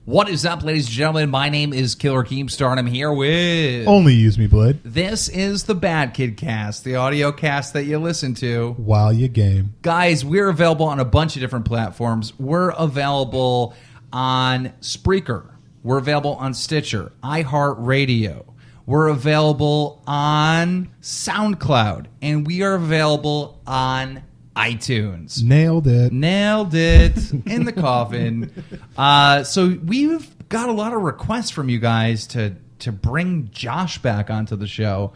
What is up, ladies and gentlemen? My name is KillerKeemstar, and I'm here with... OnlyusemeBlade. This is the BadKidCast, the audio cast that you listen to while you game. Guys, we're available on a bunch of different platforms. We're available on Spreaker. We're available on Stitcher, iHeartRadio. We're available on SoundCloud. And we are available on iTunes. Nailed it In the coffin. So we've got a lot of requests from you guys to bring Josh back onto the show.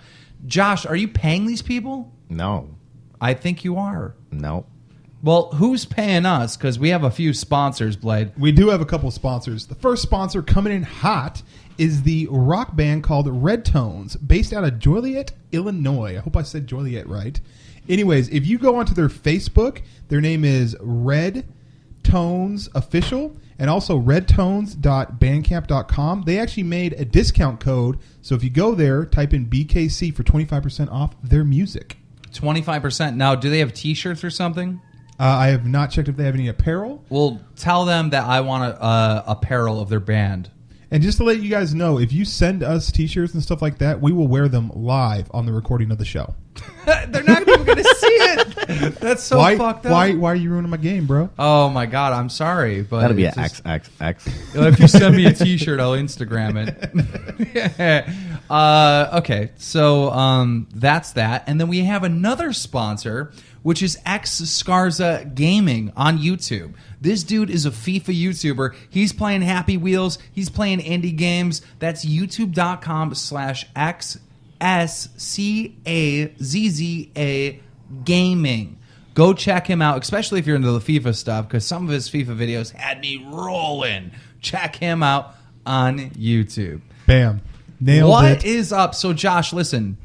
Josh, are you paying these people? No. I think you are. No. Well, who's paying us? Because we have a few sponsors, Blade. We do have a couple sponsors. The first sponsor coming in hot is the rock band called Red Tones, based out of Joliet, Illinois. I hope I said Joliet right. Anyways, if you go onto their Facebook, their name is Red Tones Official, and also redtones.bandcamp.com. They actually made a discount code, so if you go there, type in BKC for 25% off their music. 25%. Now, do they have T-shirts or something? I have not checked if they have any apparel. Well, tell them that I want apparel of their band. And just to let you guys know, if you send us T-shirts and stuff like that, we will wear them live on the recording of the show. They're not even going to see it. That's so fucked up. Why are you ruining my game, bro? Oh, my God. I'm sorry. But that'll be an XXX. If you send me a T-shirt, I'll Instagram it. Okay. So that's that. And then we have another sponsor, which is X Scarza Gaming on YouTube. This dude is a FIFA YouTuber. He's playing Happy Wheels. He's playing indie games. That's youtube.com/XSCAZZA gaming. Go check him out, especially if you're into the FIFA stuff, because some of his FIFA videos had me rolling. Check him out on YouTube. Bam. Nailed it. What is up? So, Josh, listen.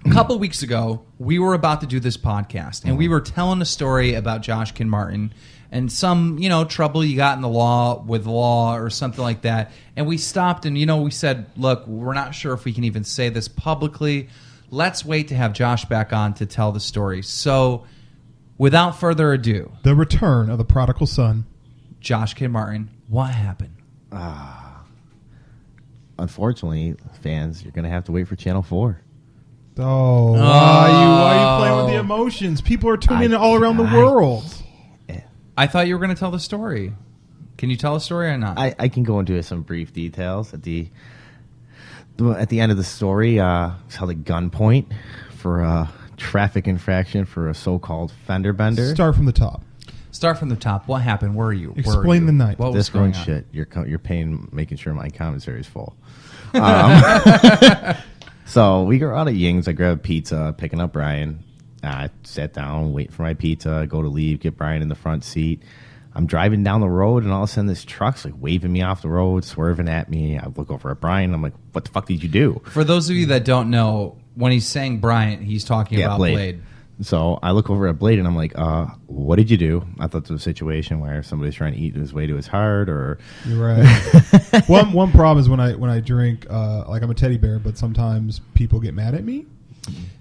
A couple weeks ago, we were about to do this podcast, and we were telling a story about Josh Kinmartin and some, trouble you got in the law or something like that. And we stopped and, we said, look, we're not sure if we can even say this publicly. Let's wait to have Josh back on to tell the story. So, without further ado, the return of the prodigal son, Josh Kinmartin. What happened? Unfortunately, fans, you're going to have to wait for Channel 4. Oh, why are you playing with the emotions? People are tuning in all around the world. I thought you were going to tell the story. Can you tell the story or not? I can go into some brief details. At the end of the story, it's held at gunpoint for a traffic infraction for a so-called fender bender. Start from the top. What happened? Where are you? Explain the night. What was going on? Shit. You're paying, making sure my commissary is full. So we go out at Ying's. I grab pizza, picking up Brian. I sat down, wait for my pizza, go to leave, get Brian in the front seat. I'm driving down the road, and all of a sudden this truck's like waving me off the road, swerving at me. I look over at Brian. I'm like, what the fuck did you do? For those of you that don't know, when he's saying Brian, he's talking about Blade. So I look over at Blade, and I'm like, what did you do? I thought there was a situation where somebody's trying to eat his way to his heart, or... You're right. one problem is when I drink, like I'm a teddy bear, but sometimes people get mad at me.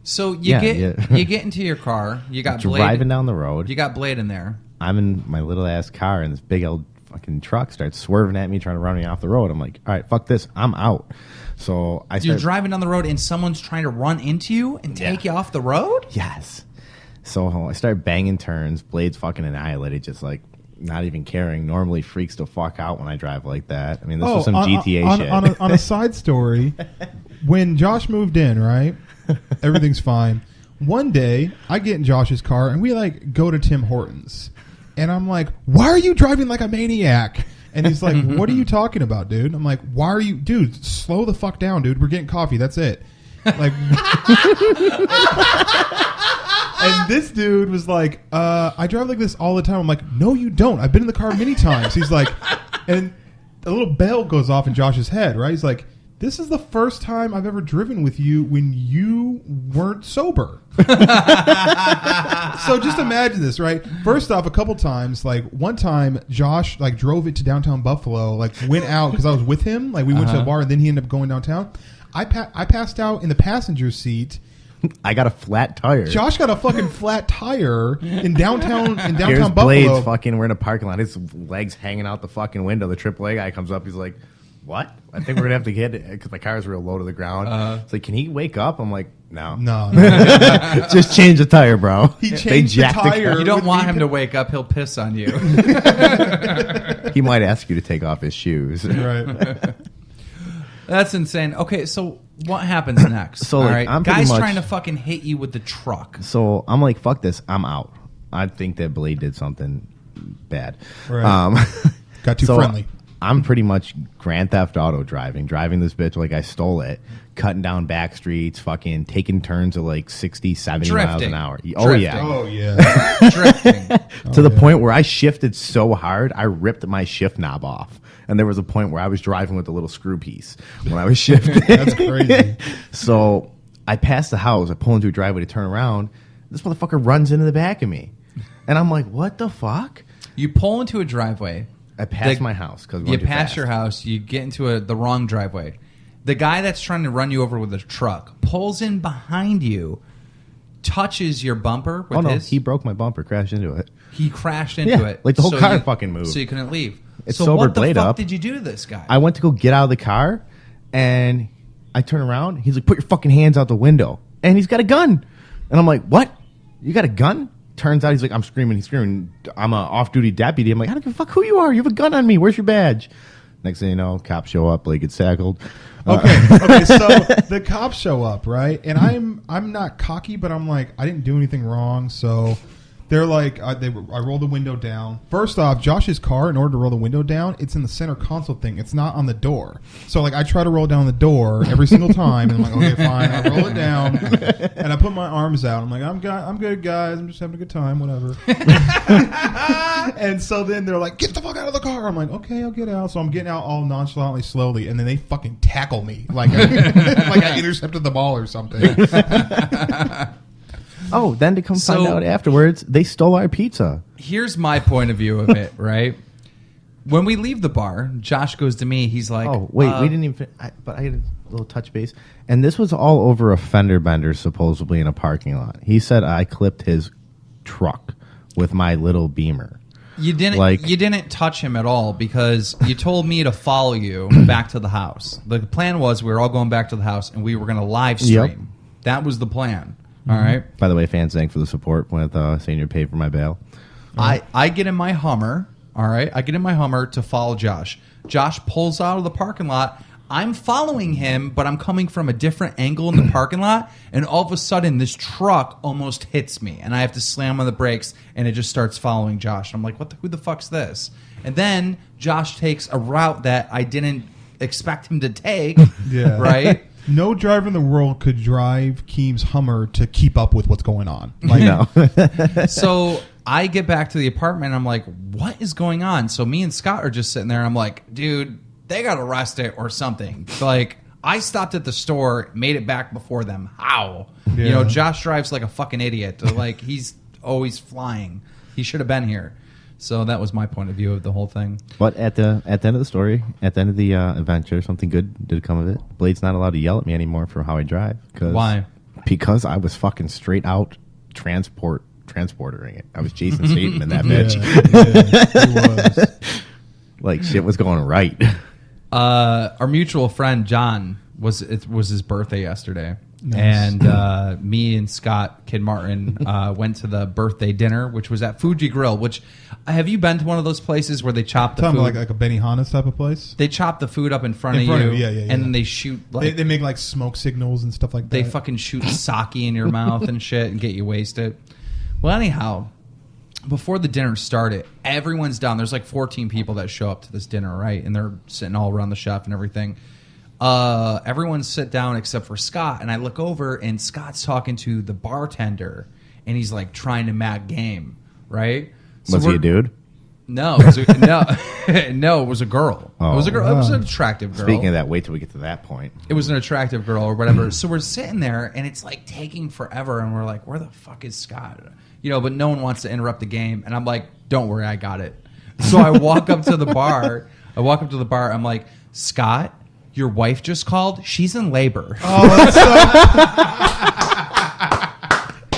So you get into your car. You got Blade driving down the road. You got Blade in there. I'm in my little ass car, and this big old fucking truck starts swerving at me, trying to run me off the road. I'm like, all right, fuck this, I'm out. So you're driving down the road, and someone's trying to run into you and take you off the road. Yes. So I start banging turns. Blade's fucking annihilated, just like not even caring. Normally freaks the fuck out when I drive like that. I mean, this was some GTA shit. On a side story, when Josh moved in, right, everything's fine. One day, I get in Josh's car, and we go to Tim Hortons. And I'm like, why are you driving like a maniac? And he's like, what are you talking about, dude? I'm like, why are you... Dude, slow the fuck down, dude. We're getting coffee. That's it. Like... And this dude was like, I drive like this all the time. I'm like, no, you don't. I've been in the car many times. He's like... And a little bell goes off in Josh's head, right? He's like... This is the first time I've ever driven with you when you weren't sober. So just imagine this, right? First off, a couple times, one time, Josh drove it to downtown Buffalo, went out because I was with him. We went to a bar and then he ended up going downtown. I passed out in the passenger seat I got a flat tire. Josh got a fucking flat tire in downtown Here's Buffalo. Blade's fucking. We're in a parking lot. His legs hanging out the fucking window. The AAA guy comes up. He's like, "What? I think we're gonna have to get it because my car's real low to the ground." It's like, "Can he wake up?" I'm like, "No, No. just change the tire, bro." He changed the tire. You don't want him to wake up. He'll piss on you. He might ask you to take off his shoes. Right. That's insane. Okay, so what happens next? So, all like, right, I'm pretty guy's much- trying to fucking hit you with the truck. So I'm like, "Fuck this. I'm out." I think that Blade did something bad. Right. Got too so friendly. I'm pretty much Grand Theft Auto driving this bitch like I stole it, cutting down back streets, fucking taking turns of like 60, 70 miles Drifting. an hour. Oh, yeah. Oh yeah. Drifting. To the point where I shifted so hard, I ripped my shift knob off. And there was a point where I was driving with a little screw piece when I was shifting. That's crazy. So I passed the house. I pull into a driveway to turn around. This motherfucker runs into the back of me. And I'm like, what the fuck? You pull into a driveway. I passed my house. Cause You pass your house. You get into the wrong driveway. The guy that's trying to run you over with a truck pulls in behind you, touches your bumper with his. He broke my bumper, crashed into it. He crashed into it. Like the whole car fucking moved. So you couldn't leave. It so sobered what the Blade fuck up. did you do to this guy? I went to go get out of the car, and I turn around. He's like, "Put your fucking hands out the window." And he's got a gun. And I'm like, "What? You got a gun?" Turns out he's like, I'm screaming. He's screaming. I'm an off-duty deputy. I'm like, I don't give a fuck who you are. You have a gun on me. Where's your badge? Next thing you know, cops show up. Blade gets tackled. Okay, so the cops show up, right? And I'm not cocky, but I'm like, I didn't do anything wrong, so they're like, I roll the window down. First off, Josh's car, in order to roll the window down, it's in the center console thing. It's not on the door. So like, I try to roll down the door every single time, and I'm like, okay, fine. I roll it down, and I put my arms out. I'm like, I'm good, guys. I'm just having a good time, whatever. And so then they're like, get the fuck out of the car. I'm like, okay, I'll get out. So I'm getting out all nonchalantly, slowly, and then they fucking tackle me like I intercepted the ball or something. Oh, then to come So- find out afterwards, they stole our pizza. Here's my point of view of it, right? When we leave the bar, Josh goes to me. He's like, Oh, wait, we didn't even... but I had a little touch base. And this was all over a fender bender, supposedly, in a parking lot. He said I clipped his truck with my little Beamer. You didn't touch him at all because you told me to follow you back to the house. The plan was we were all going back to the house and we were going to live stream. Yep. That was the plan. All right. By the way, fans, thanks for the support with saying you're paid for my bail. I get in my Hummer. All right. I get in my Hummer to follow Josh. Josh pulls out of the parking lot. I'm following him, but I'm coming from a different angle in the parking lot. And all of a sudden, this truck almost hits me. And I have to slam on the brakes, and it just starts following Josh. I'm like, who the fuck's this? And then Josh takes a route that I didn't expect him to take. Yeah. Right? No driver in the world could drive Keem's Hummer to keep up with what's going on. Like, No. So I get back to the apartment. And I'm like, what is going on? So me and Scott are just sitting there. And I'm like, dude, they got arrested or something. Like, I stopped at the store, made it back before them. How? Yeah. You know, Josh drives like a fucking idiot. Like, he's always flying. He should have been here. So that was my point of view of the whole thing. But at the end of the story, at the end of the adventure, something good did come of it. Blade's not allowed to yell at me anymore for how I drive. Why? Because I was fucking straight out transportering it. I was Jason Statham in that bitch. He was. Like, shit was going right. Our mutual friend John it was his birthday yesterday, Nice. and me and Scott Kid Martin went to the birthday dinner, which was at Fuji Grill. Which have you been to one of those places where they chop the Talking food? about like a Benihana's type of place. They chop the food up in front In of front you, of you, yeah, and then they shoot like They make like smoke signals and stuff like that. they fucking shoot sake in your mouth and shit and get you wasted. Well, anyhow, before the dinner started, everyone's down. There's like 14 people that show up to this dinner, right? And they're sitting all around the chef and everything. Everyone's sit down except for Scott. And I look over and Scott's talking to the bartender. And he's like trying to mag game, right? So Was he a dude? No, it was no, it was a girl. Oh. It was a girl. It was an attractive girl. Speaking of that, wait till we get to that point. It was an attractive girl or whatever. So we're sitting there and it's like taking forever. And we're like, where the fuck is Scott? You know, but no one wants to interrupt the game. And I'm like, don't worry, I got it. So I walk up to the bar. I'm like, Scott, your wife just called. She's in labor. Oh, that's so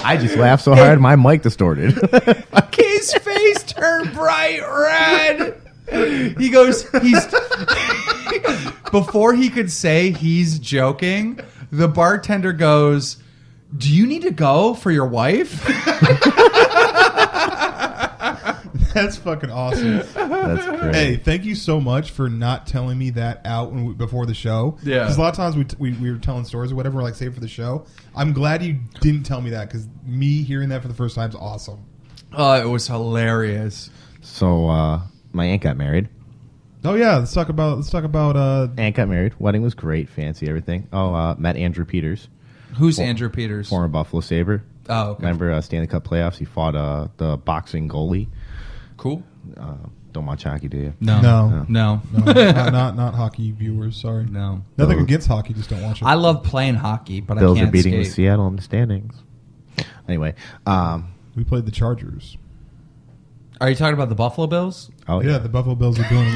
I just laughed so hard my mic distorted. His face turned bright red. He goes, before he could say he's joking, the bartender goes, "Do you need to go for your wife?" That's fucking awesome. That's great. Hey, thank you so much for not telling me that out before the show. Yeah. Because a lot of times we were telling stories or whatever, like save for the show. I'm glad you didn't tell me that because me hearing that for the first time is awesome. Oh, it was hilarious. So my aunt got married. Oh yeah, let's talk about Aunt got married. Wedding was great, fancy, everything. Met Andrew Peters. Who's Andrew Peters? Former Buffalo Sabre. Oh, okay. Remember Stanley Cup playoffs? He fought the boxing goalie. Cool. Don't watch hockey, do you? No. not hockey viewers. Sorry, No. nothing against hockey, just don't watch it. I love playing hockey, but Bills I can't are beating skate. the Seattle in the standings. Anyway, We played the Chargers. Are you talking about the Buffalo Bills? oh Yeah, yeah. the Buffalo Bills are doing.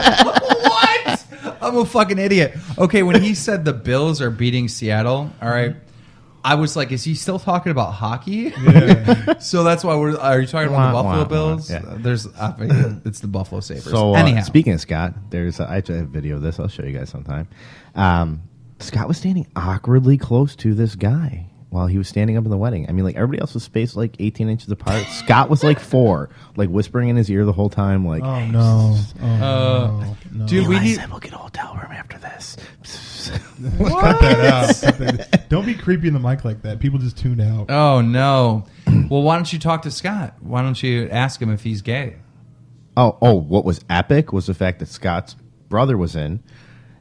What? I'm a fucking idiot. Okay, when he said the Bills are beating Seattle, all right, I was like, is he still talking about hockey? Yeah. So that's why are you talking about the Wah, Buffalo wah, Bills? wah. Yeah. It's the Buffalo Sabres. So anyhow, speaking of Scott, I actually have a video of this. I'll show you guys sometime. Scott was standing awkwardly close to this guy while he was standing up in the wedding. I mean, like everybody else was spaced like 18 inches apart. Scott was like 4, like whispering in his ear the whole time. Like, Oh no! No. dude, we need. we'll get a hotel room after this. Cut that out. Cut that- Don't be creepy in the mic like that. People just tune out. Oh no. Well, why don't you talk to Scott? Why don't you ask him if he's gay? Oh, what was epic was the fact that Scott's brother was in,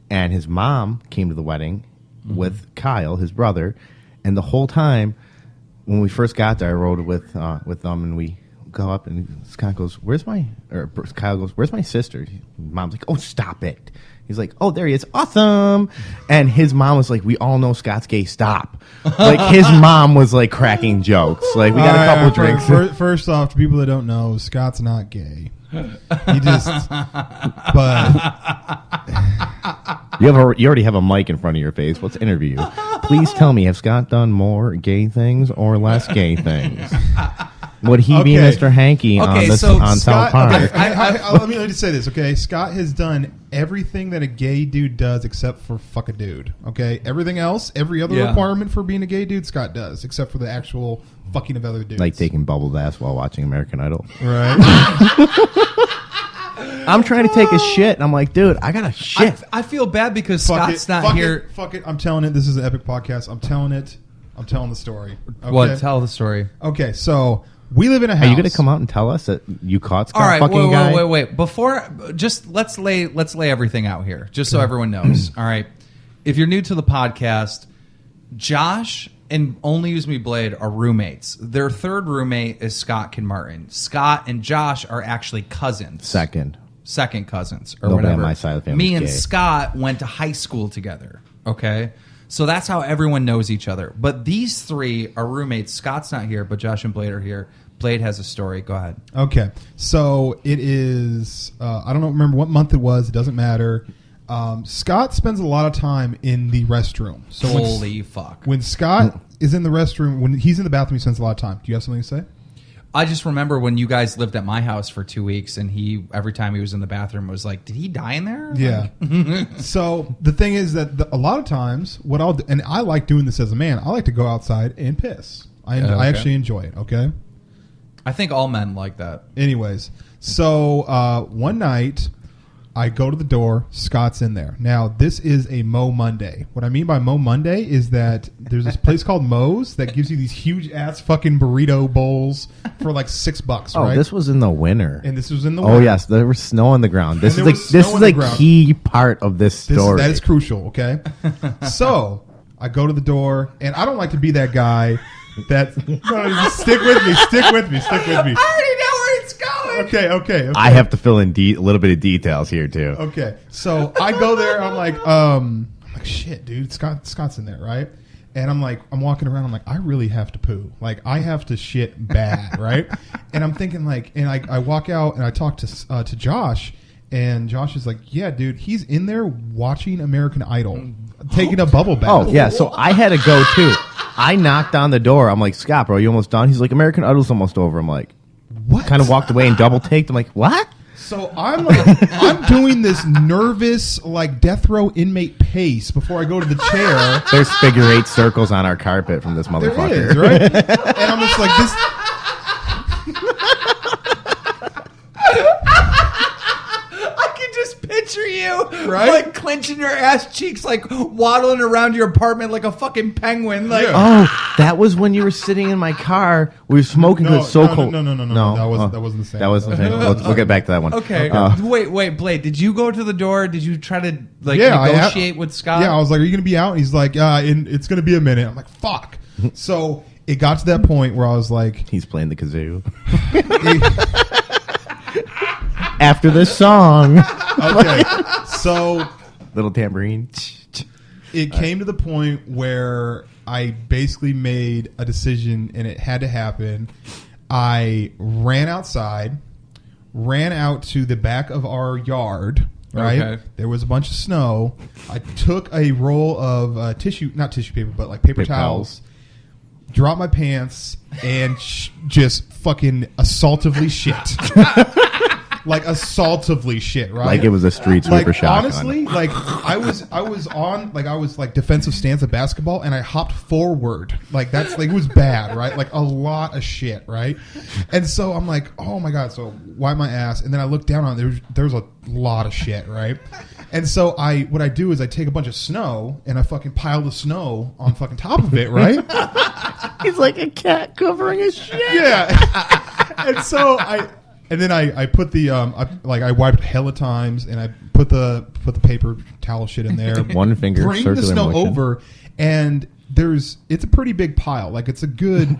and his mom came to the wedding with Kyle, his brother, and the whole time when we first got there, I rode with them, and we go up, and Scott goes, Kyle goes, "Where's my sister?" Mom's like, "Oh, stop it." He's like, "Oh, there he is. Awesome." And his mom was like, "We all know Scott's gay. Stop." Like, his mom was like cracking jokes. Like, we got a couple drinks. First off, to people that don't know, Scott's not gay. He just, but You already have a mic in front of your face. Let's interview you. Please tell me, have Scott done more gay things or less gay things? Would he be Okay. Mr. Hanky Okay, on so South Scott, Park? okay, let me just say this, okay? Scott has done everything that a gay dude does except for fuck a dude, okay? Everything else, every other Yeah. requirement for being a gay dude, Scott does, except for the actual fucking of other dudes. Like taking bubble baths while watching American Idol. Right? I'm trying to take a shit, and I'm like, dude, I got to shit. I feel bad because Fuck Scott's it, not fuck here. It, fuck it. I'm telling it. This is an epic podcast. I'm telling it. I'm telling the story. Okay? What? Tell the story. Okay, so we live in a house. Are you going to come out and tell us that you caught Scott All right, fucking guy? wait. Before, just let's lay everything out here, just so everyone knows. All right, if you're new to the podcast, Josh and OnlyusemeBlade are roommates. Their third roommate is Scott Kinmartin. Scott and Josh are actually cousins. Second cousins or Nobody on whatever. my side of the family Me is and gay. Scott went to high school together. Okay, so that's how everyone knows each other. But these three are roommates. Scott's not here, but Josh and Blade are here. Blade has a story. Go ahead. Okay, so it is. I don't remember what month it was. It doesn't matter. Scott spends a lot of time in the restroom. So Holy fuck! when Scott is in the restroom, when he's in the bathroom, he spends a lot of time. Do you have something to say? I just remember when you guys lived at my house for 2 weeks, and he every time he was in the bathroom was like, "Did he die in there?" Yeah. So the thing is that a lot of times, what I'll do, and I like doing this as a man, I like to go outside and piss. I Okay. actually enjoy it. Okay. I think all men like that. Anyways, so one night I go to the door. Scott's in there. Now, this is a Mo Monday. What I mean by Mo Monday is that there's this place called Mo's that gives you these huge ass fucking burrito bowls for like $6, Oh, right? this was in the winter. And this was in the Oh, winter. yes. There was snow on the ground. This And is there was snow on the a ground. key part of this story. That is crucial, okay? So I go to the door, and I don't like to be that guy that no, stick with me. I already know where it's going. Okay. I have to fill in a little bit of details here, too. Okay, so I go there. I'm like, shit, dude. Scott's in there, right? And I'm walking around. I'm like, I really have to poo. Like, I have to shit bad, right? And I'm thinking and I walk out and I talk to Josh, and Josh is like, yeah, dude, he's in there watching American Idol, taking a bubble bath. Oh, yeah. So I had to go, too. I knocked on the door. I'm like, Scott, bro, you almost done? He's like, American Idol's almost over. I'm like, What? kind of walked away and double taked. I'm like, what? So I'm like, I'm doing this nervous, like, death row inmate pace before I go to the chair. There's figure 8 circles on our carpet from this motherfucker. There is, right? And I'm just like, this. I can just picture you, Right? like clenching your ass cheeks, like waddling around your apartment like a fucking penguin. Like, Yeah. Oh, that was when you were sitting in my car. We were smoking because it's so cold. No. That wasn't the same. That wasn't the same. We'll get back to that one. okay, wait, Blade. Did you go to the door? Did you try to negotiate with Scott? Yeah, I was like, "Are you going to be out?" And he's like, "It's going to be a minute." I'm like, "Fuck." So it got to that point where I was like, He's playing the kazoo. After this song. "Okay." So Little tambourine. it came to the point where I basically made a decision, and it had to happen. I ran outside, ran out to the back of our yard. Right, Okay. there was a bunch of snow. I took a roll of not tissue paper, but like paper towels. Dropped my pants and just fucking assaultively shit. Like assaultively shit, right? Like it was a street sweeper Like shotgun. honestly, like I was like defensive stance at basketball, and I hopped forward. Like that's like it was bad, right? Like a lot of shit, right? And so I'm like, oh my god. So wipe my ass, and then I look down on it, there's a lot of shit, right? And so what I do is I take a bunch of snow and I fucking pile the snow on fucking top of it, right? He's like a cat covering his shit. Yeah. And so I put the I wiped hella times, and I put the paper towel shit in there. One finger, bring the circular snow motion. over, and it's a pretty big pile. Like it's a good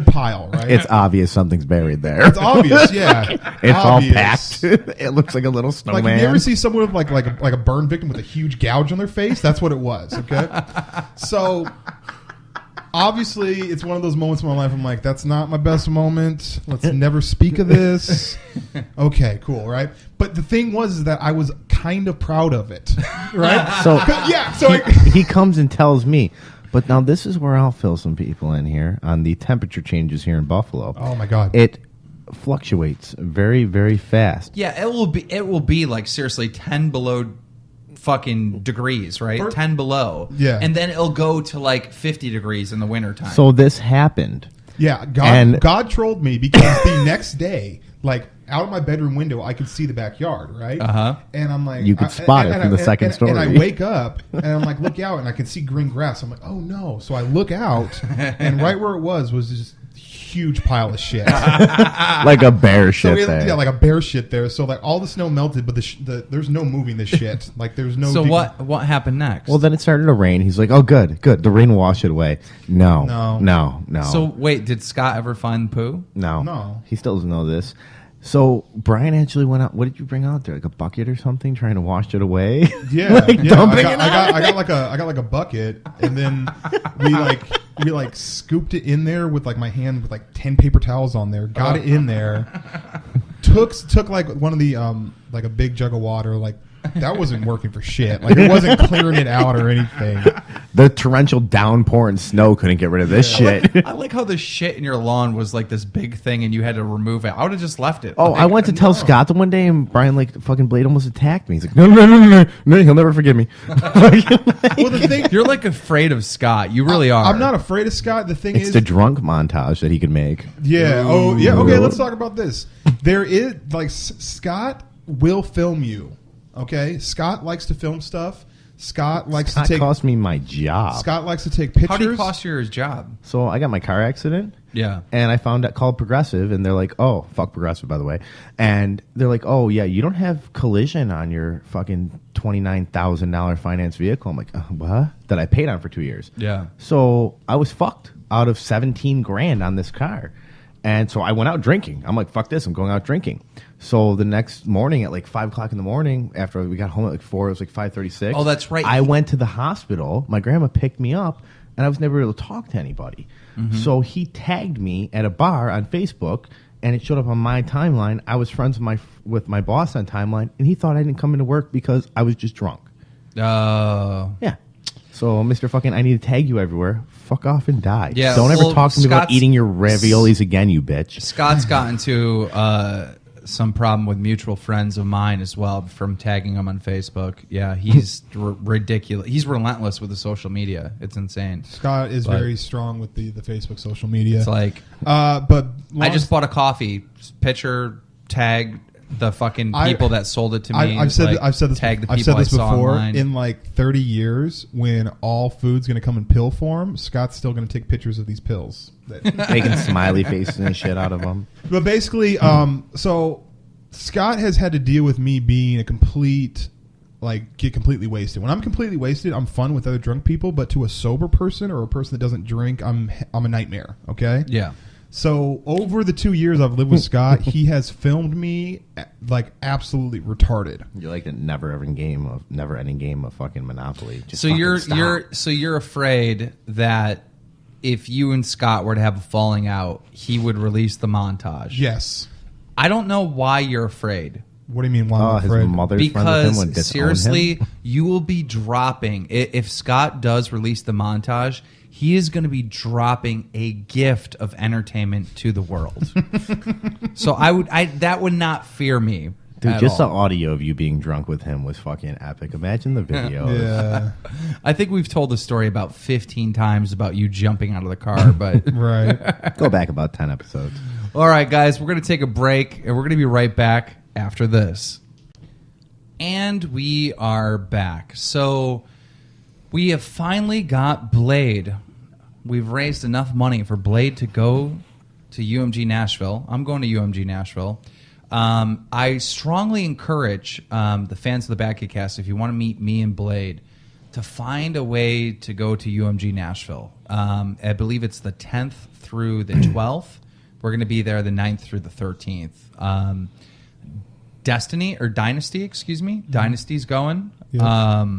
pile, right? It's obvious something's buried there. It's obvious, yeah. It's Obvious. all packed. It looks like a little snowman. Like you ever see someone with like a burn victim with a huge gouge on their face? That's what it was. Okay, so. Obviously, it's one of those moments in my life I'm like, that's not my best moment. Let's never speak of this. Okay, cool, right? But the thing was is that I was kind of proud of it, right? So yeah, so he comes and tells me, but now this is where I'll fill some people in here on the temperature changes here in Buffalo. oh my god, It fluctuates very, very fast. yeah, it will be like seriously 10 below fucking degrees, right? 10 below. Yeah. And then it'll go to like 50 degrees in the wintertime. So this happened. yeah, and- God trolled me because the next day, like out of my bedroom window, I could see the backyard, right? Uh-huh. And I'm like, You could spot it from the second story. And I wake up and I'm like, look out, and I can see green grass. I'm like, oh no! So I look out, and right where it was just huge pile of shit. Like a bear shit there. Yeah, like a bear shit there. So like all the snow melted, but there's no moving this shit. Like there's no. So what happened next? Well, then it started to rain. He's like, oh, good. The rain will wash it away. No. So wait, did Scott ever find poo? No. He still doesn't know this. So Brian actually went out. What did you bring out there? Like a bucket or something, trying to wash it away? Yeah, Like yeah. dumping I got like a bucket, and then we scooped it in there with like my hand with like 10 paper towels on there. Got it in there. Took like one of the like a big jug of water. Like that wasn't working for shit. Like it wasn't clearing it out or anything. The torrential downpour and snow couldn't get rid of this shit. I like how the shit in your lawn was like this big thing and you had to remove it. I would have just left it. Oh, Like, I went to tell Scott the one day, and Brian, like, fucking Blade almost attacked me. He's like, no, he'll never forgive me. Well, the thing you're like afraid of Scott. You really are. I'm not afraid of Scott. The thing It's is, the drunk montage that he could make. yeah. Oh, yeah. Okay, let's talk about this. There is like Scott will film you. Okay, Scott likes to film stuff. Scott likes That to take. cost me my job. Scott likes to take pictures. How do you cost your job? So I got my car accident. Yeah. And I found out called Progressive, and they're like, oh, fuck Progressive, by the way. And they're like, oh, yeah, you don't have collision on your fucking $29,000 finance vehicle. I'm like, what? That I paid on for 2 years. Yeah. So I was fucked out of 17 grand on this car. And so I went out drinking. I'm like, fuck this, I'm going out drinking. So the next morning at like 5 o'clock in the morning, after we got home at like 4, it was like 5:36. Oh, that's right. I went to the hospital. My grandma picked me up, and I was never able to talk to anybody. Mm-hmm. So he tagged me at a bar on Facebook, and it showed up on my timeline. I was friends with my boss on timeline, and he thought I didn't come into work because I was just drunk. Oh. Yeah. So, Mr. Fucking, I need to tag you everywhere. Fuck off and die. Yeah, Don't ever well, talk to me about Scott's- eating your raviolis again, you bitch. Scott's got into some problem with mutual friends of mine as well from tagging him on Facebook. Yeah, he's ridiculous. He's relentless with the social media. It's insane. Scott is very strong with the Facebook social media. It's like, but I just bought a coffee. Picture, tag the fucking people that sold it to me. I've said this. Tag the I've people said this I saw before. online. In like 30 years, when all food's going to come in pill form, Scott's still going to take pictures of these pills. Making smiley faces and shit out of them. But basically, so Scott has had to deal with me being a complete, get completely wasted. When I'm completely wasted, I'm fun with other drunk people, but to a sober person or a person that doesn't drink, I'm a nightmare. Okay. Yeah. So over the 2 years I've lived with Scott, he has filmed me like absolutely retarded. You're like a never-ending game of fucking Monopoly. Just So fucking stop. you're afraid that if you and Scott were to have a falling out, he would release the montage. Yes. I don't know why you're afraid. What do you mean? Why I'm his afraid? mother's friends with him would Because disown seriously, him? you will be dropping. If Scott does release the montage, he is going to be dropping a gift of entertainment to the world. So that would not fear me. Dude, at just all. the audio of you being drunk with him was fucking epic. Imagine the video. Yeah. I think we've told the story about 15 times about you jumping out of the car, but Right. Go back about 10 episodes. all right, guys, we're going to take a break, and we're going to be right back after this. And we are back. So we have finally got Blade. We've raised enough money for Blade to go to UMG Nashville. I'm going to UMG Nashville. I strongly encourage the fans of the BadKidCast, if you want to meet me and Blade, to find a way to go to UMG Nashville. I believe it's the 10th through the 12th. We're going to be there the 9th through the 13th. Dynasty's going. Yeah.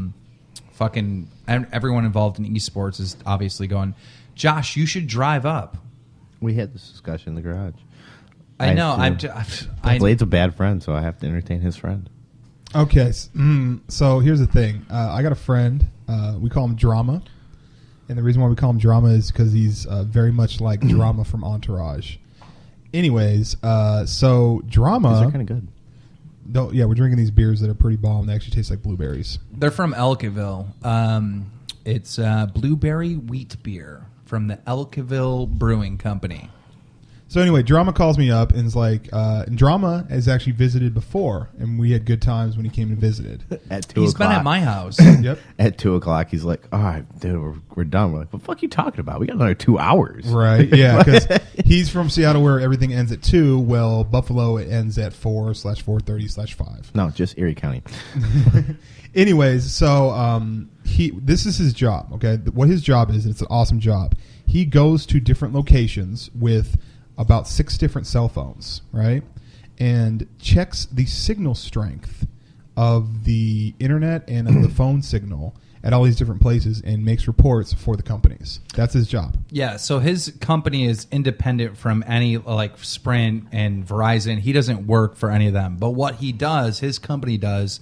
Fucking everyone involved in esports is obviously going. Josh, you should drive up. We had this discussion in the garage. I know. Blade's a bad friend, so I have to entertain his friend. Okay. So here's the thing. I got a friend. We call him Drama. And the reason why we call him Drama is because he's very much like Drama from Entourage. Anyways, so Drama... These are kind of good. Yeah, we're drinking these beers that are pretty bomb. They actually taste like blueberries. They're from Elkville. It's blueberry wheat beer from the Elkville Brewing Company. So anyway, Drama calls me up and is like, and Drama has actually visited before, and we had good times when he came and visited. At 2 He's o'clock. been at my house. Yep. At 2 o'clock, he's like, all right, dude, we're done. We're like, what the fuck are you talking about? We got another 2 hours. Right, yeah, because he's from Seattle where everything ends at 2. Well, Buffalo, it ends at 4/4:30/5. No, just Erie County. Anyways, so this is his job, okay? What his job is, and it's an awesome job. He goes to different locations with about 6 different cell phones, right? And checks the signal strength of the internet and of the phone signal at all these different places and makes reports for the companies. That's his job. Yeah, so his company is independent from any like Sprint and Verizon. He doesn't work for any of them. But what he does, his company does,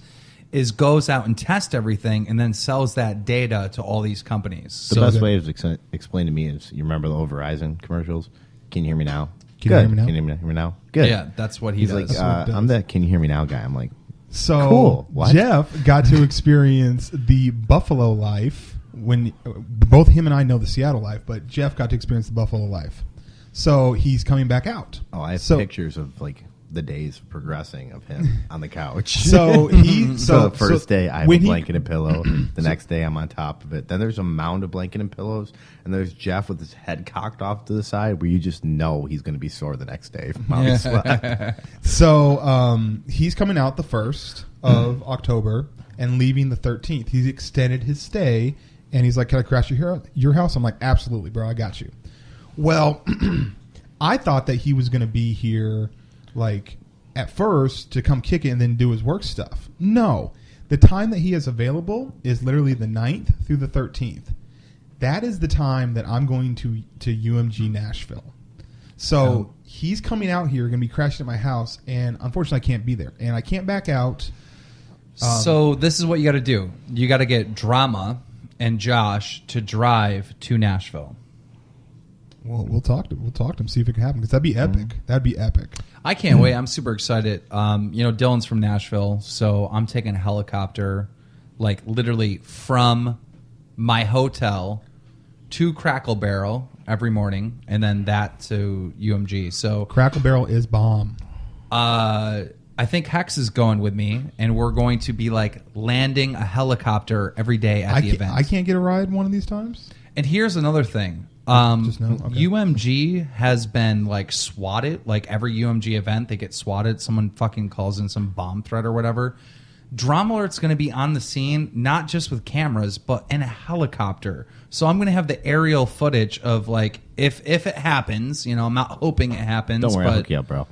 is goes out and tests everything and then sells that data to all these companies. The best way to explain to me is, you remember the old Verizon commercials? Can you hear me now? Can you hear me now? Can you hear me now? Good. Yeah, that's what He's does. like, That's what it does. I'm the can you hear me now guy. I'm like, So cool. What? Jeff got to experience the Buffalo life when both him and I know the Seattle life, but Jeff got to experience the Buffalo life. So he's coming back out. oh, I have So- pictures of like the days progressing of him on the couch. So he So the first day I have a when he- blanket and pillow. The next day I'm on top of it. Then there's a mound of blanket and pillows, and there's Jeff with his head cocked off to the side, where you just know he's going to be sore the next day from how he slept. So he's coming out the 1st of October and leaving the 13th. He's extended his stay, and he's like, "Can I crash your house?" I'm like, "Absolutely, bro. I got you." Well, I thought that he was going to be here, like, at first to come kick it and then do his work stuff. No. The time that he has available is literally the 9th through the 13th. That is the time that I'm going to UMG Nashville. So he's coming out here, going to be crashing at my house, and unfortunately I can't be there. And I can't back out. So this is what you got to do. You got to get Drama and Josh to drive to Nashville. Well, we'll talk to him, see if it can happen, because that'd be epic. That'd be epic. I can't wait. I'm super excited. Dylan's from Nashville, so I'm taking a helicopter, like literally from my hotel to Crackle Barrel every morning, and then that to UMG. So Crackle Barrel is bomb. I think Hex is going with me, and we're going to be like landing a helicopter every day at the event. I can't get a ride one of these times. And here's another thing. Just no? Okay. UMG has been like swatted. Like every UMG event, they get swatted. Someone fucking calls in some bomb threat or whatever. Drama Alert's going to be on the scene, not just with cameras, but in a helicopter. So I'm going to have the aerial footage of like if it happens. I'm not hoping it happens. Don't worry, but I'll hook you up, bro.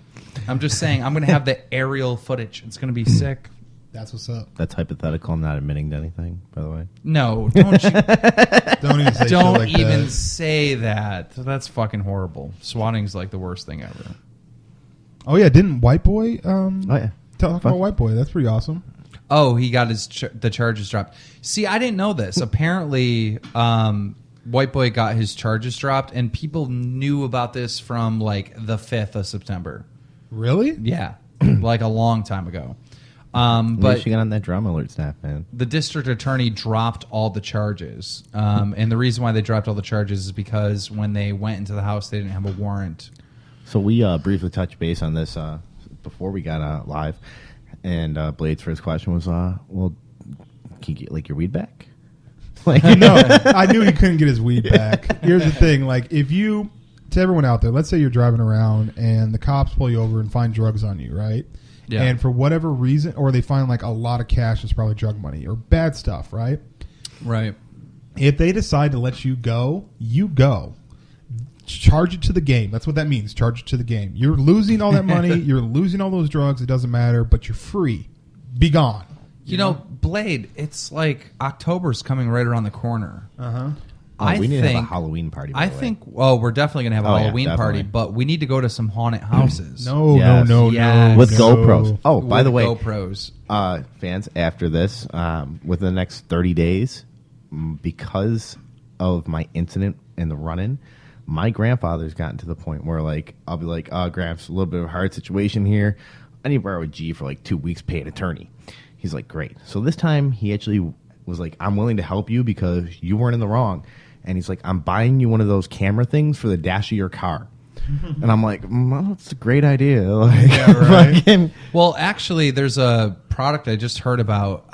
I'm just saying I'm going to have the aerial footage. It's going to be sick. That's what's up. That's hypothetical. I'm not admitting to anything, by the way. No, don't you? Don't even say Don't shit like even that. say that. That's fucking horrible. Swatting's like the worst thing ever. Oh yeah, didn't White Boy? Oh yeah, Talk about White Boy. That's pretty awesome. Oh, he got the charges dropped. See, I didn't know this. Apparently, White Boy got his charges dropped, and people knew about this from like the 5th of September. Really? Yeah, like a long time ago. but she got on that Drama Alert staff, man. The district attorney dropped all the charges, and the reason why they dropped all the charges is because when they went into the house, they didn't have a warrant. So we briefly touched base on this before we got live, and Blade's first question was, "Well, can you get like your weed back?" Like, No, I knew he couldn't get his weed back. Here's the thing: like, if you, to everyone out there, let's say you're driving around and the cops pull you over and find drugs on you, right? Yeah. And for whatever reason, or they find like a lot of cash that's probably drug money or bad stuff, right? Right. If they decide to let you go, you go. Charge it to the game. That's what that means. Charge it to the game. You're losing all that money. You're losing all those drugs. It doesn't matter, but you're free. Be gone. You know, Blade, it's like October's coming right around the corner. Uh-huh. we need to have a Halloween party. By the way. we're definitely going to have a Oh, yeah, Halloween party, definitely. but we need to go to some haunted houses. No, Yes. no, Yes. with no. GoPros. Oh, by With the way, GoPros. fans, after this, within the next 30 days, because of my incident in the run-in, my grandfather's gotten to the point where, like, I'll be like, Gramps, a little bit of a hard situation here. I need to borrow a G for, like, 2 weeks, pay an attorney. He's like, great. So this time, he actually was like, I'm willing to help you because you weren't in the wrong. And he's like, I'm buying you one of those camera things for the dash of your car. And I'm like, that's a great idea. Like, Yeah, right. fucking- Well, actually, there's a product I just heard about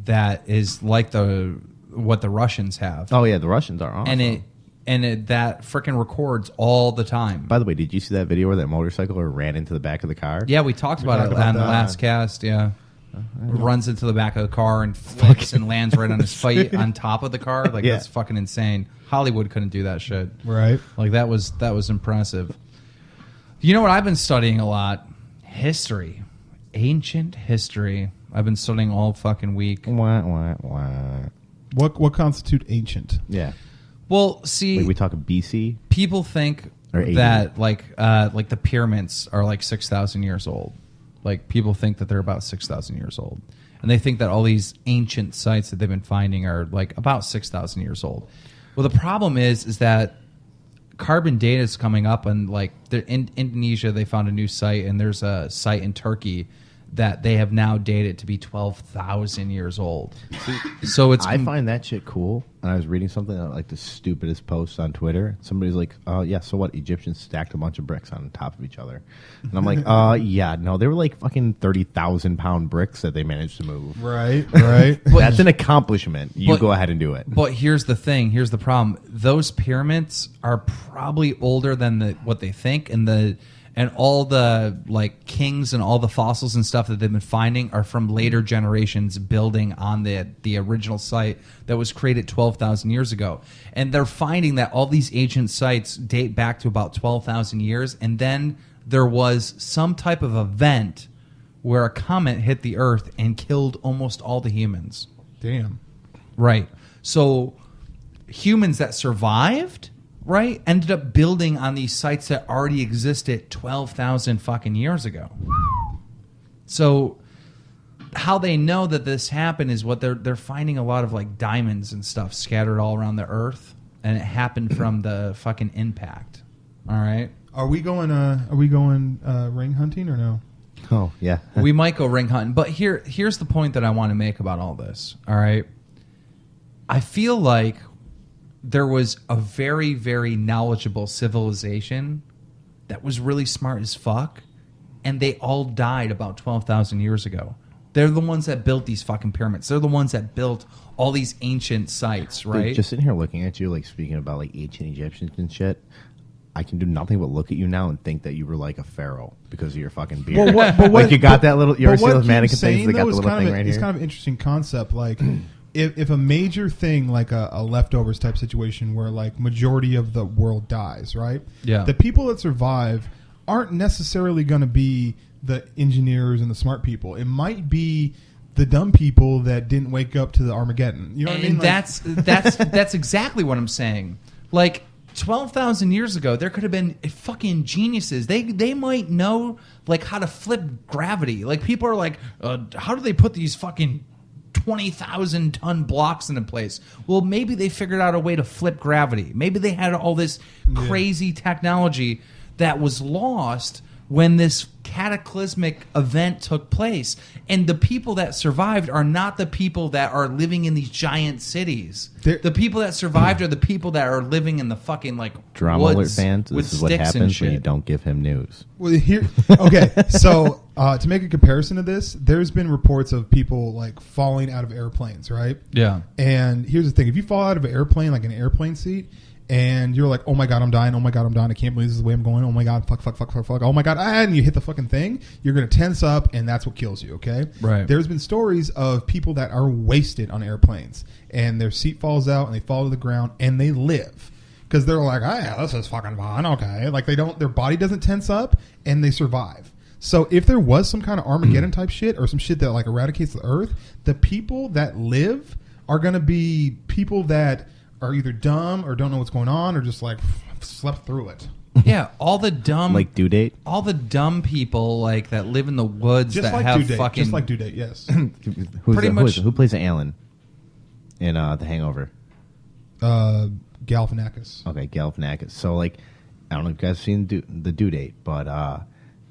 that is like what the Russians have. oh, yeah, the Russians are awesome. And it that freaking records all the time. By the way, did you see that video where that motorcycler ran into the back of the car? Yeah, we talked about talked it about on the that. last cast. Yeah, runs into the back of the car and flips and lands right on his feet on top of the car. Like Yeah. that's fucking insane. Hollywood couldn't do that shit. Right. Like that was impressive. You know what I've been studying a lot? History, ancient history. I've been studying all fucking week. Wah, wah, wah. What constitute ancient? Yeah. Well, see, Wait, we talking BC? people think Or 80. that like the pyramids are like 6,000 years old. Like people think that they're about 6,000 years old, and they think that all these ancient sites that they've been finding are like about 6,000 years old. Well, the problem is that carbon data is coming up, and like in Indonesia, they found a new site, and there's a site in Turkey that they have now dated to be 12,000 years old. So it's I find that shit cool. And I was reading something like the stupidest post on Twitter. Somebody's like, yeah, so what? Egyptians stacked a bunch of bricks on top of each other. And I'm like, yeah, no, they were like fucking 30,000 pound bricks that they managed to move. Right. Right. That's an accomplishment. You But- go ahead and do it. But here's the thing. Here's the problem. Those pyramids are probably older than what they think, and all the like kings and all the fossils and stuff that they've been finding are from later generations building on the original site that was created 12,000 years ago. And they're finding that all these ancient sites date back to about 12,000 years, and then there was some type of event where a comet hit the Earth and killed almost all the humans. Damn. Right. So humans that survived, right, ended up building on these sites that already existed 12,000 fucking years ago. So how they know that this happened is what they're finding a lot of like diamonds and stuff scattered all around the earth, and it happened from the fucking impact. All right. Are we going ring hunting or no? Oh, yeah. We might go ring hunting, but here's the point that I want to make about all this. All right. I feel like there was a very, very knowledgeable civilization that was really smart as fuck, and they all died about 12,000 years ago. They're the ones that built these fucking pyramids. They're the ones that built all these ancient sites, right? Dude, just sitting here looking at you, like speaking about like ancient Egyptians and shit, I can do nothing but look at you now and think that you were like a pharaoh because of your fucking beard. Like you got that little. You ever see those mannequin things? They got the little thing right here. It's kind of an interesting concept. Like, if a major thing like a leftovers type situation where like majority of the world dies, right? Yeah. The people that survive aren't necessarily going to be the engineers and the smart people. It might be the dumb people that didn't wake up to the Armageddon. You know what I mean? Like, that's exactly what I'm saying. Like 12,000 years ago, there could have been fucking geniuses. They might know like how to flip gravity. Like people are like, how do they put these fucking 20,000 ton blocks into place? Well, maybe they figured out a way to flip gravity. Maybe they had all this crazy technology that was lost when this cataclysmic event took place. And the people that survived are not the people that are living in these giant cities. The people that survived are the people that are living in the fucking like Drama woods alert fans. This is what happens when you don't give him news. Well, here, okay. So to make a comparison to this, there's been reports of people like falling out of airplanes, right? Yeah. And here's the thing: if you fall out of an airplane, like an airplane seat, and you're like, oh my God, I'm dying. Oh my God, I'm dying. I can't believe this is the way I'm going. Oh my God, fuck. Oh my God. And you hit the fucking thing. You're going to tense up, and that's what kills you, okay? Right. There's been stories of people that are wasted on airplanes, and their seat falls out, and they fall to the ground, and they live. Because they're like, oh yeah, this is fucking fun, okay. Like their body doesn't tense up, and they survive. So if there was some kind of Armageddon type shit, or some shit that like eradicates the earth, the people that live are going to be people that are either dumb or don't know what's going on or just like slept through it. Yeah, all the dumb Like Due Date? all the dumb people like that live in the woods Just that like have Due Date. fucking Just like Due Date, yes. Who plays Alan in The Hangover? Galifianakis. Okay, Galifianakis. So like, I don't know if you guys have seen the Due Date, but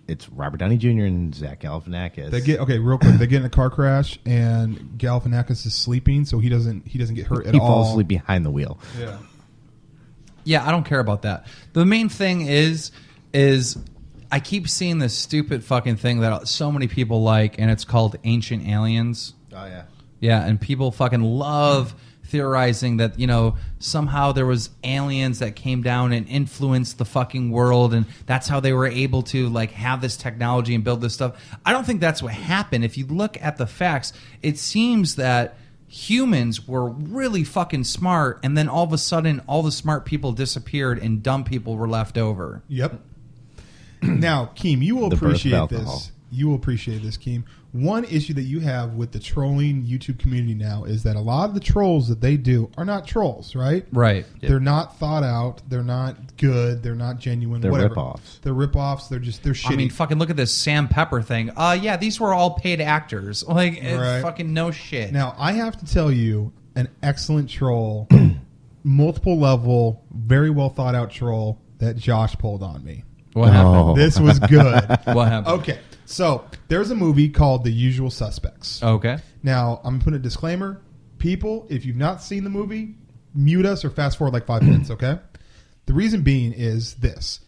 it's Robert Downey Jr. and Zach Galifianakis. Real quick. They get in a car crash and Galifianakis is sleeping, so he doesn't get hurt at all. He falls asleep behind the wheel. Yeah. Yeah, I don't care about that. The main thing is I keep seeing this stupid fucking thing that so many people like, and it's called Ancient Aliens. Oh yeah. Yeah, and people fucking love theorizing that, you know, somehow there was aliens that came down and influenced the fucking world, and that's how they were able to like have this technology and build this stuff. I don't think that's what happened. If you look at the facts, it seems that humans were really fucking smart, and then all of a sudden all the smart people disappeared and dumb people were left over. Yep. Now, Keem, you will The birth of appreciate alcohol. this. You will appreciate this, Keem. One issue that you have with the trolling YouTube community now is that a lot of the trolls that they do are not trolls, right? Right. They're not thought out. They're not good. They're not genuine. They're whatever. rip-offs. They're rip-offs. They're shitty. I mean, fucking look at this Sam Pepper thing. Yeah, these were all paid actors. Like, it's Right. fucking no shit. Now, I have to tell you, an excellent troll, multiple level, very well thought out troll that Josh pulled on me. What happened? This was good. What happened? Okay, so there's a movie called The Usual Suspects. Okay. Now, I'm putting a disclaimer. People, if you've not seen the movie, mute us or fast forward like 5 minutes, okay? The reason being is this.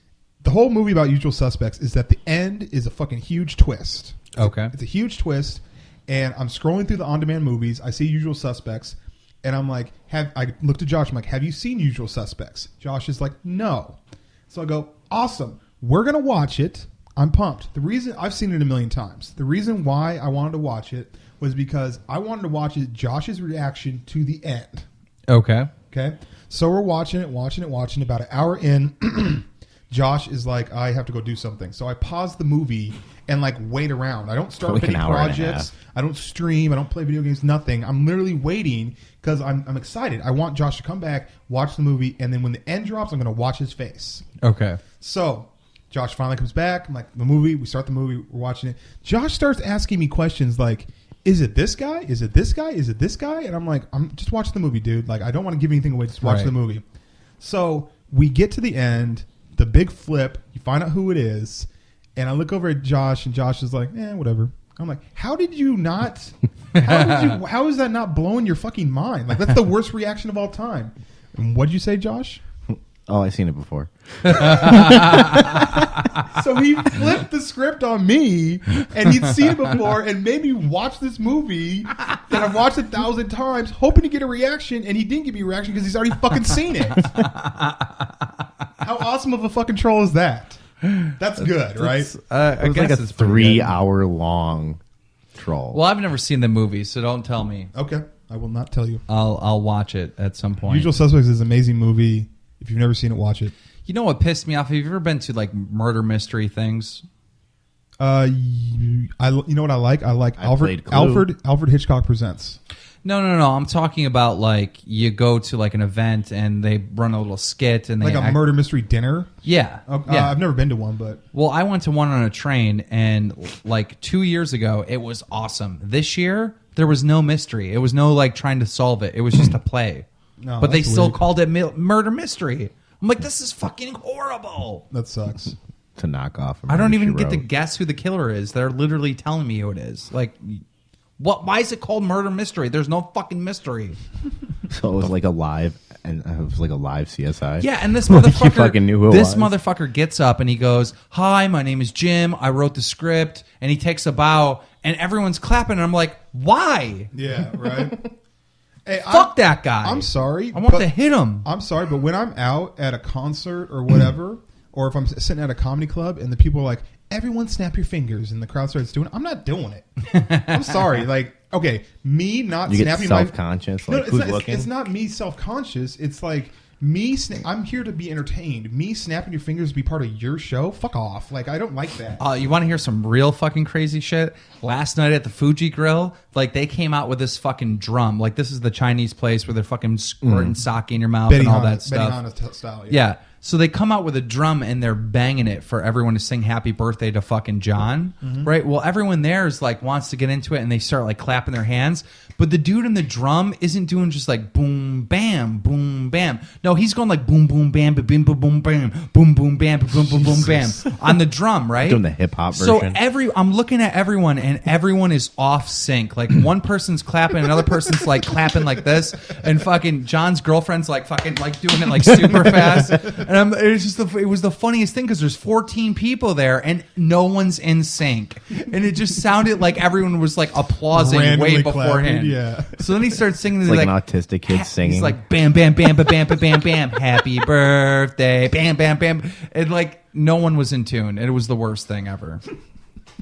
The whole movie about Usual Suspects is that the end is a fucking huge twist. Okay. It's a huge twist, and I'm scrolling through the on-demand movies. I see Usual Suspects, and I'm like, I looked at Josh. I'm like, have you seen Usual Suspects? Josh is like, no. So I go, awesome. We're going to watch it. I'm pumped. The reason I've seen it a million times. The reason why I wanted to watch it was because I wanted to watch Josh's reaction to the end. Okay. Okay. So we're watching it. About an hour in, Josh is like, I have to go do something. So I pause the movie and like wait around. I don't start Like any an hour and a projects. half. I don't stream. I don't play video games. Nothing. I'm literally waiting because I'm excited. I want Josh to come back, watch the movie, and then when the end drops, I'm going to watch his face. Okay. So Josh finally comes back. I'm like, the movie. We start the movie. We're watching it. Josh starts asking me questions like, is it this guy? Is it this guy? Is it this guy? And I'm like, I'm just watching the movie, dude. Like, I don't want to give anything away. Just watch the movie. So we get to the end, the big flip. You find out who it is. And I look over at Josh, and Josh is like, whatever. I'm like, how did you not? How is that not blowing your fucking mind? Like, that's the worst reaction of all time. And what did you say, Josh? Oh, I've seen it before. So he flipped the script on me, and he'd seen it before, and made me watch this movie that I've watched 1,000 times, hoping to get a reaction, and he didn't give me a reaction because he's already fucking seen it. How awesome of a fucking troll is that? That's good, right? I guess like a 3-hour long troll. Well, I've never seen the movie, so don't tell me. Okay, I will not tell you. I'll watch it at some point. Usual Suspects is an amazing movie. If you've never seen it, watch it. You know what pissed me off? Have you ever been to like murder mystery things? You know what I like? I like Alfred Hitchcock Presents. No. I'm talking about like you go to like an event and they run a little skit and they like a murder mystery dinner. Yeah. Yeah. I've never been to one, but well, I went to one on a train and like 2 years ago it was awesome. This year there was no mystery. It was no like trying to solve it. It was just a play. No, but they still weird. called it murder mystery. I'm like, this is fucking horrible. That sucks. To knock off. I don't even get to guess who the killer is. They're literally telling me who it is. Like, what? Why is it called murder mystery? There's no fucking mystery. So it was like a live, and it was like a live CSI. Yeah, and this motherfucker, you fucking knew who it was. Motherfucker gets up and he goes, "Hi, my name is Jim. I wrote the script." And he takes a bow, and everyone's clapping. And I'm like, why? Yeah, right. Hey, Fuck that guy. I'm sorry. I want to hit him. I'm sorry, but when I'm out at a concert or whatever, or if I'm sitting at a comedy club and the people are like, everyone snap your fingers, and the crowd starts doing it, I'm not doing it. I'm sorry. Like, okay, me not you snapping get self-conscious. Like, who's looking? It's not me self-conscious. It's like me. I'm here to be entertained. Me snapping your fingers to be part of your show? Fuck off. Like, I don't like that. You want to hear some real fucking crazy shit? Last night at the Fuji Grill, like they came out with this fucking drum. Like this is the Chinese place where they're fucking squirting sake in your mouth and all that stuff. Benihana style. Yeah. So they come out with a drum and they're banging it for everyone to sing happy birthday to fucking John. Mm-hmm. Right? Well, everyone there is like wants to get into it and they start like clapping their hands. But the dude in the drum isn't doing just like boom, bam, boom, bam. No, he's going like boom, boom, bam, boom, boom, boom, bam, boom, boom, bam, boom, boom, boom, bam on the drum, right? Doing the hip hop version. So I'm looking at everyone and everyone is off sync. Like one person's clapping, another person's like clapping like this, and fucking John's girlfriend's like fucking like doing it like super fast. And it was the funniest thing because there's 14 people there and no one's in sync, and it just sounded like everyone was like applauding randomly way beforehand. Yeah. So then he starts singing. It's like an autistic kid singing. He's like bam, bam, bam, bam, bam, bam, bam, happy birthday, bam, bam, bam, and like no one was in tune, and it was the worst thing ever.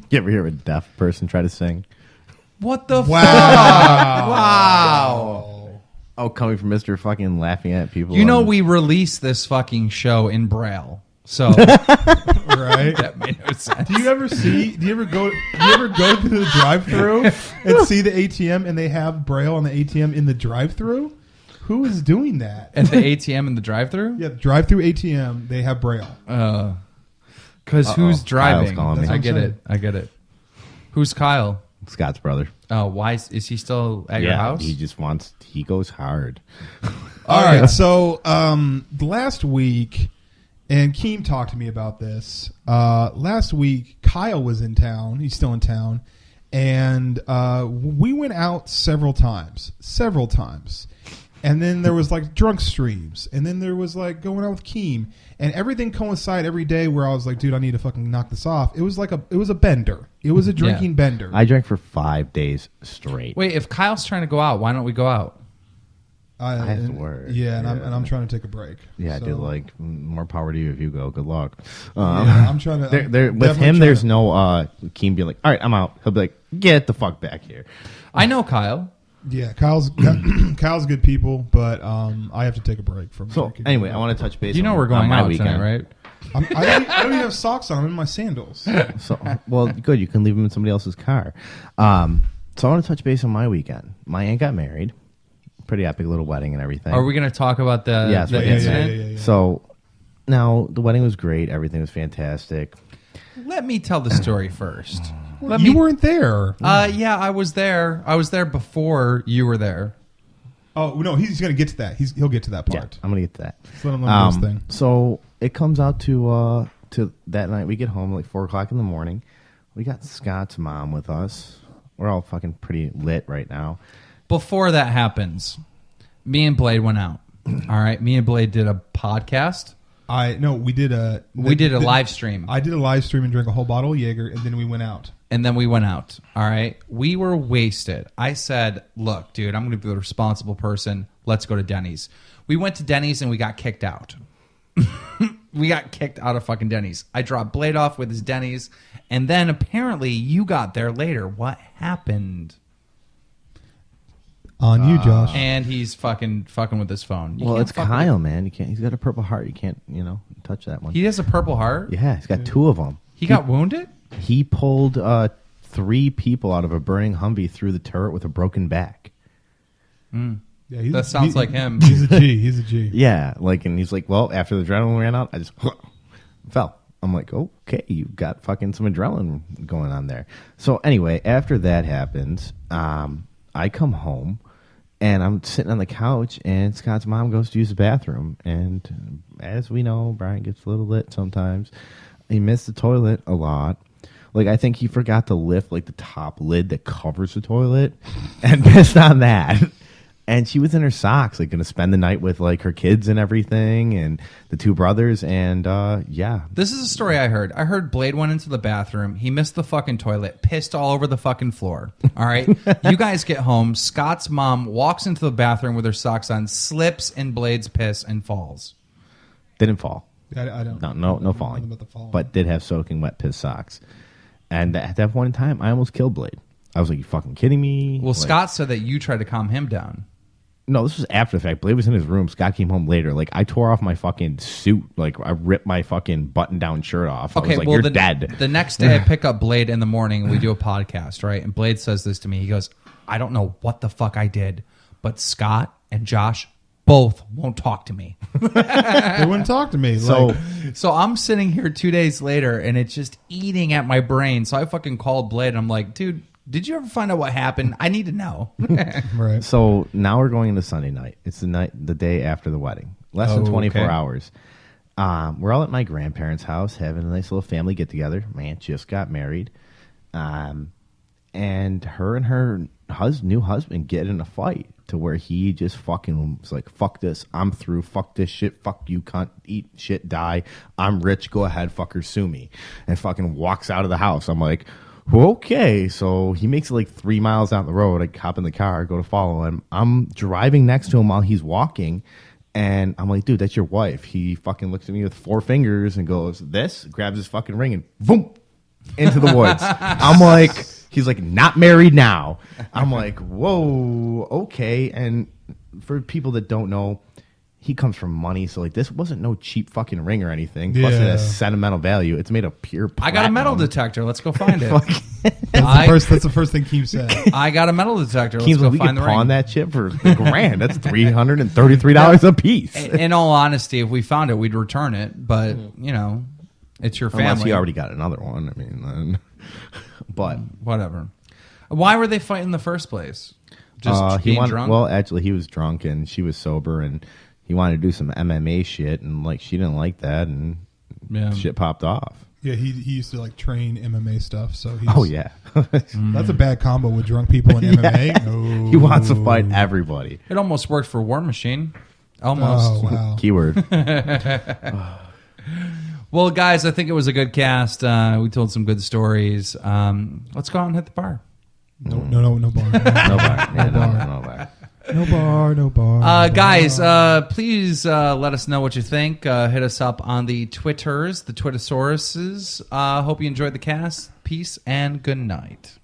You ever hear a deaf person try to sing? What the Wow. fuck? Wow. Oh, coming from Mr. fucking laughing at people. You know, we released this fucking show in Braille. So Right? that made no sense. Do you ever go to the drive-thru and see the ATM and they have Braille on the ATM in the drive-thru? Who is doing that? At the ATM in the drive-thru? Yeah, drive-thru ATM, they have Braille. Because who's driving? Kyle's calling me. I get it. Who's Kyle? Scott's brother. Oh, why is he still at your house? He goes hard. All right, so last week, and Keem talked to me about this. Last week, Kyle was in town. He's still in town. And we went out several times. And then there was like drunk streams. And then there was like going out with Keem. And everything coincided every day where I was like, dude, I need to fucking knock this off. It was a bender. It was a drinking bender. I drank for 5 days straight. Wait, if Kyle's trying to go out, why don't we go out? I have to work. Yeah, and I'm trying to take a break. Yeah, so. dude, like, more power to you if you go. Good luck. Yeah, I'm trying to. With him, there's no Keem being like, all right, I'm out. He'll be like, get the fuck back here. I know Kyle. Yeah, Kyle's good people, but I have to take a break from. So anyway, I want to touch base. You know on, we're going on my out weekend, tonight, right? I don't even have socks on. I'm in my sandals. So, well, good. You can leave them in somebody else's car. So I want to touch base on my weekend. My aunt got married. Pretty epic little wedding and everything. Are we going to talk about the incident? Yeah. So now the wedding was great. Everything was fantastic. Let me tell the story first. You weren't there. Yeah, I was there. I was there before you were there. Oh no, he's going to get to that. He'll get to that part. Yeah, I'm gonna get to that. Just let him learn this thing. So it comes out to that night. We get home like 4:00 in the morning. We got Scott's mom with us. We're all fucking pretty lit right now. Before that happens, me and Blade went out. All right, me and Blade did a podcast. We did a live stream. I did a live stream and drank a whole bottle of Jaeger, and then we went out. All right. We were wasted. I said, look, dude, I'm going to be the responsible person. Let's go to Denny's. We went to Denny's and we got kicked out. We got kicked out of fucking Denny's. I dropped Blade off with his Denny's. And then apparently you got there later. What happened? On you, Josh. And he's fucking with his phone. Well, it's Kyle, man. You can't. He's got a purple heart. You can't, touch that one. He has a purple heart? Yeah, he's got 2 of them. He got wounded? He pulled 3 people out of a burning Humvee through the turret with a broken back. Yeah, that sounds like him. He's a G. He's a G. Yeah, and he's like, well, after the adrenaline ran out, I just fell. I'm like, okay, you got fucking some adrenaline going on there. So anyway, after that happens, I come home. And I'm sitting on the couch, and Scott's mom goes to use the bathroom. And as we know, Brian gets a little lit sometimes. He missed the toilet a lot. Like, I think he forgot to lift, like, the top lid that covers the toilet and missed on that. And she was in her socks, like, going to spend the night with, like, her kids and everything and the 2 brothers. And, yeah. This is a story I heard. I heard Blade went into the bathroom. He missed the fucking toilet, pissed all over the fucking floor. All right? You guys get home. Scott's mom walks into the bathroom with her socks on, slips in Blade's piss, and falls. Didn't fall. I don't. No falling. About the falling. But did have soaking wet piss socks. And at that point in time, I almost killed Blade. I was like, you fucking kidding me? Well, Scott said that you tried to calm him down. No, this was after the fact. Blade was in his room. Scott came home later. Like, I tore off my fucking suit. Like, I ripped my fucking button-down shirt off. Okay, I was like, well, you're dead. The next day, I pick up Blade in the morning, and we do a podcast, right? And Blade says this to me. He goes, I don't know what the fuck I did, but Scott and Josh both won't talk to me. They wouldn't talk to me. So I'm sitting here 2 days later, and it's just eating at my brain. So I fucking called Blade, and I'm like, dude, did you ever find out what happened? I need to know. Right. So now we're going into Sunday night. It's the day after the wedding. Less than 24 hours. We're all at my grandparents' house having a nice little family get together. My aunt just got married. And her and her new husband get in a fight to where he just fucking was like, fuck this. I'm through. Fuck this shit. Fuck you, cunt. Eat shit, die. I'm rich. Go ahead. Fucker, sue me. And fucking walks out of the house. I'm like, okay. So he makes it like 3 miles down the road. I hop in the car, go to follow him. I'm driving next to him while he's walking. And I'm like, dude, that's your wife. He fucking looks at me with 4 fingers and goes, this, grabs his fucking ring and boom, into the woods. I'm like, he's like, not married now. I'm like, whoa, okay. And for people that don't know, he comes from money. So like, this wasn't no cheap fucking ring or anything. Plus it has sentimental value. It's made of pure platinum. I got a metal detector. Let's go find it. That's the first thing Keem said. I got a metal detector. Let's Keem's go we find could the pawn ring. that shit for $1,000. That's $333 a piece. In all honesty, if we found it, we'd return it. But, you know, it's your family. Unless he already got another one. I mean, then, but whatever. Why were they fighting in the first place? Just being drunk? Well, actually, he was drunk and she was sober, and he wanted to do some MMA shit, and like she didn't like that, and shit popped off. Yeah, he used to like train MMA stuff. So that's a bad combo with drunk people in MMA. No. He wants to fight everybody. It almost worked for War Machine. Almost. Oh, wow. Keyword. Well, guys, I think it was a good cast. We told some good stories. Let's go out and hit the bar. No bar. No. No bar. Yeah, no bar. No bar. Guys, please let us know what you think. Hit us up on the Twitters, the Twittersauruses. Hope you enjoyed the cast. Peace and good night.